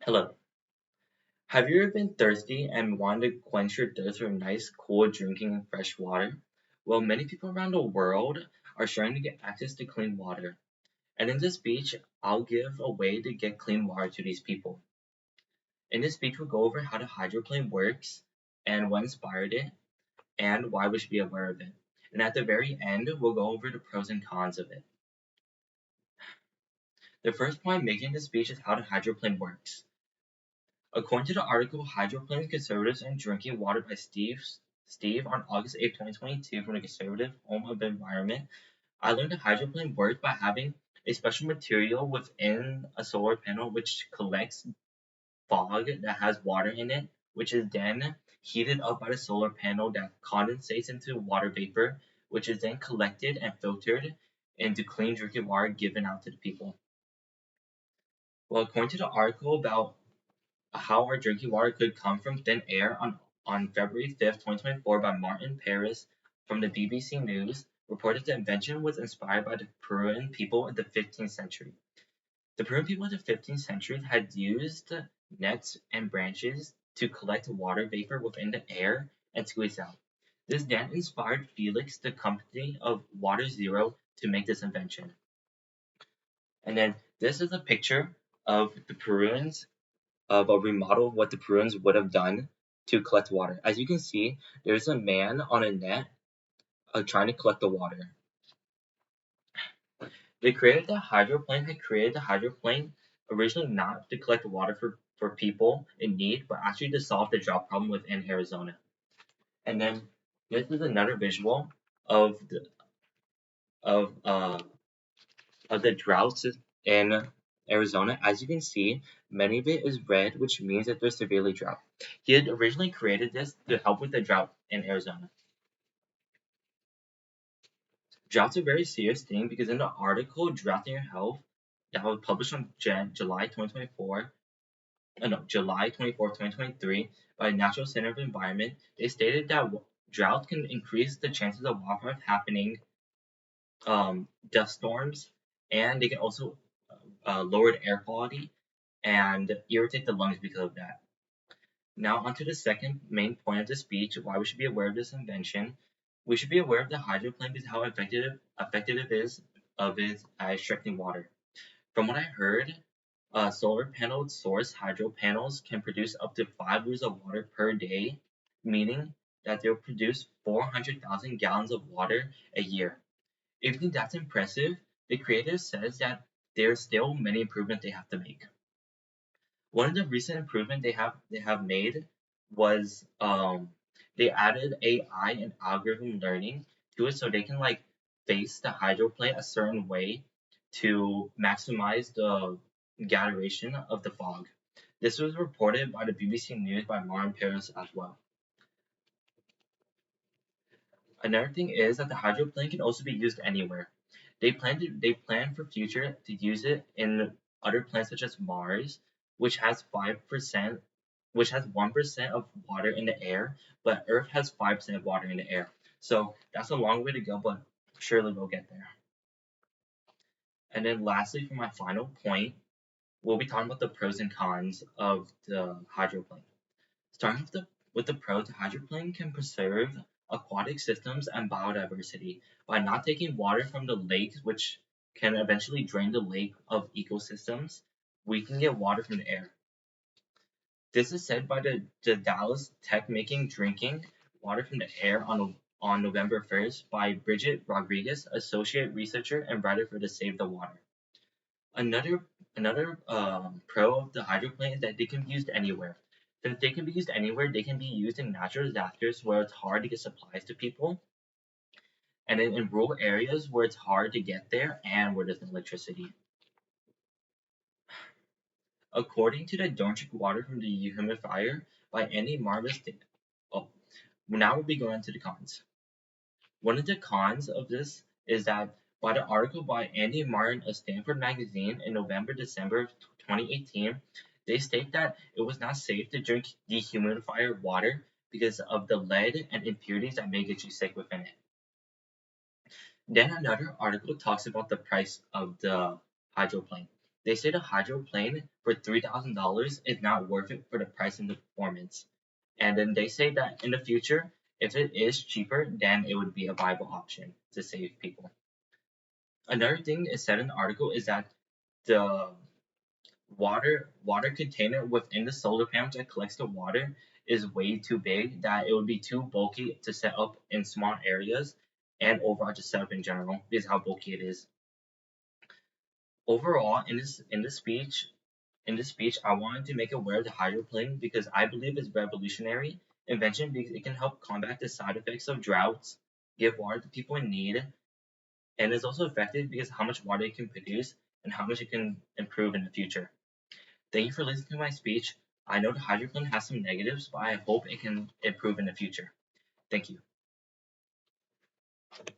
Hello. Have you ever been thirsty and wanted to quench your thirst with nice, cool drinking and fresh water? Well, many people around the world are starting to get access to clean water. And in this speech, I'll give a way to get clean water to these people. In this speech, we'll go over how the hydroplane works and what inspired it and why we should be aware of it. And at the very end, we'll go over the pros and cons of it. The first point making this speech is how the hydroplane works. According to the article "Hydroplanes, Conservatives and Drinking Water" by Steve on August 8, 2022 from the Conservative Home of Environment, I learned that hydroplane works by having a special material within a solar panel which collects fog that has water in it, which is then heated up by the solar panel that condensates into water vapor, which is then collected and filtered into clean drinking water given out to the people. Well, according to the article about how our drinking water could come from thin air on February 5th, 2024 by Martin Paris from the BBC News reported the invention was inspired by the Peruvian people in the 15th century. The Peruvian people in the 15th century had used nets and branches to collect water vapor within the air and squeeze out. This then inspired Felix, the company of Water Zero, to make this invention. And then this is a picture of the Peruvians of a remodel of what the Peruvians would have done to collect water. As you can see, there's a man on a net trying to collect the water. Had created the hydroplane originally not to collect water for people in need, but actually to solve the drought problem within Arizona. And then this is another visual of of uh, of the droughts in Arizona. As you can see, many of it is red, which means that they're severely drought. He had originally created this to help with the drought in Arizona. Drought's a very serious thing because in the article Drought in Your Health that was published on July 2024, July 24th, 2023 by the National Center of Environment, they stated that drought can increase the chances of wildfires happening, dust storms, and they can also lower the air quality and irritate the lungs because of that. Now, onto the second main point of the speech, why we should be aware of this invention. We should be aware of the hydroplane because how effective it is at extracting water. From what I heard, solar panel source hydro panels can produce up to 5 liters of water per day, meaning that they'll produce 400,000 gallons of water a year. If you think that's impressive, the creator says that there are still many improvements they have to make. One of the recent improvements they have made was they added AI and algorithm learning to it so they can like face the hydroplane a certain way to maximize the gatheration of the fog. This was reported by the BBC News by Martin Paris as well. Another thing is that the hydroplane can also be used anywhere. They plan for future to use it in other planets such as Mars, which has 5% which has 1% of water in the air, but Earth has 5% of water in the air. So that's a long way to go, but surely we'll get there. And then lastly, for my final point, we'll be talking about the pros and cons of the hydroplane. Starting with the pros, the hydroplane can preserve aquatic systems and biodiversity by not taking water from the lakes, which can eventually drain the lake of ecosystems. We can get water from the air. This is said by the Dallas Tech making drinking water from the air on November 1st by Bridget Rodriguez, associate researcher and writer for the Save the Water. Another pro of the hydroplane is that they can be used anywhere. Since they can be used anywhere, they can be used in natural disasters where it's hard to get supplies to people, and in rural areas where it's hard to get there and where there's no electricity. According to the Don't Drink Water from the Humidifier by Andy Marvis. Oh, now we'll be going to the cons. One of the cons of this is that by the article by Andy Martin of Stanford Magazine in November-December 2018, they state that it was not safe to drink dehumidifier water because of the lead and impurities that may get you sick within it. Then another article talks about the price of the hydroplane. They say the hydroplane for $3,000 is not worth it for the price and the performance. And then they say that in the future, if it is cheaper, then it would be a viable option to save people. Another thing is said in the article is that the water container within the solar panel that collects the water is way too big, that it would be too bulky to set up in small areas and overall just set up in general because how bulky it is. Overall, in this speech, I wanted to make aware of the hydroplane because I believe it's revolutionary invention because it can help combat the side effects of droughts, give water to people in need, and is also effective because how much water it can produce and how much it can improve in the future. Thank you for listening to my speech. I know the hydroplane has some negatives, but I hope it can improve in the future. Thank you.